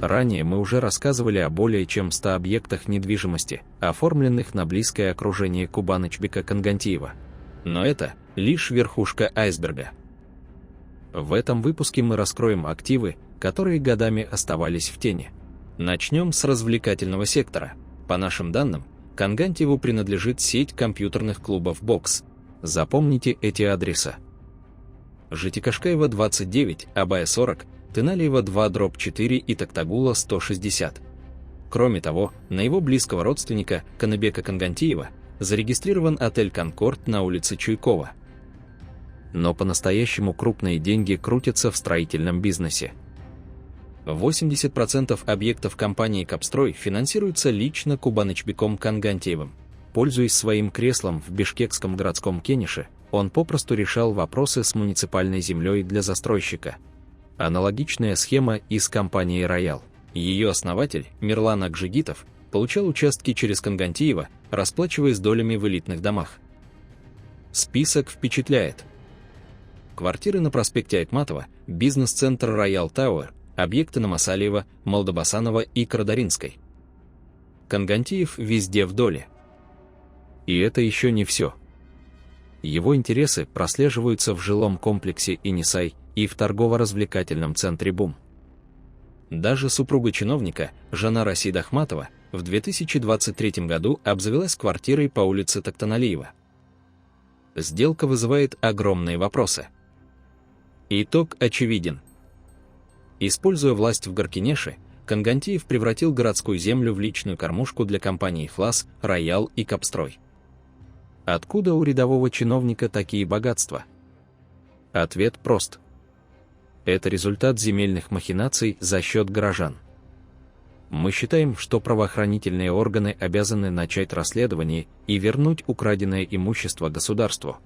Ранее мы уже рассказывали о более чем 100 объектах недвижимости, оформленных на близкое окружение Кубанычбека Конгантиева. Но это лишь верхушка айсберга. В этом выпуске мы раскроем активы, которые годами оставались в тени. Начнем с развлекательного сектора. По нашим данным, Конгантиеву принадлежит сеть компьютерных клубов «Бокс». Запомните эти адреса: Житикашкаева 29, Абая 40, Тыналиева 2/4 и Токтагула 160. Кроме того, на его близкого родственника Каныбека Конгантиева зарегистрирован отель «Конкорд» на улице Чуйкова. Но по-настоящему крупные деньги крутятся в строительном бизнесе. 80% объектов компании «Капстрой» финансируются лично Кубанычбеком Конгантиевым. Пользуясь своим креслом в бишкекском городском кенише, он попросту решал вопросы с муниципальной землей для застройщика. Аналогичная схема и с компанией «Роял». Ее основатель, Мирлан Акжигитов, получал участки через Конгантиева, расплачиваясь долями в элитных домах. Список впечатляет. Квартиры на проспекте Айтматова, бизнес-центр «Роял Тауэр», объекты на Масалиева, Молдобасанова и Крадаринской. Конгантиев везде в доле. И это еще не все. Его интересы прослеживаются в жилом комплексе «Инисай» и в торгово-развлекательном центре «Бум». Даже супруга чиновника, жена Расид Ахматова, в 2023 году обзавелась квартирой по улице Токтаналиева. Сделка вызывает огромные вопросы. Итог очевиден. Используя власть в Горкинеше, Конгантиев превратил городскую землю в личную кормушку для компаний «Флас», «Роял» и «Капстрой». Откуда у рядового чиновника такие богатства? Ответ прост. Это результат земельных махинаций за счет горожан. Мы считаем, что правоохранительные органы обязаны начать расследование и вернуть украденное имущество государству.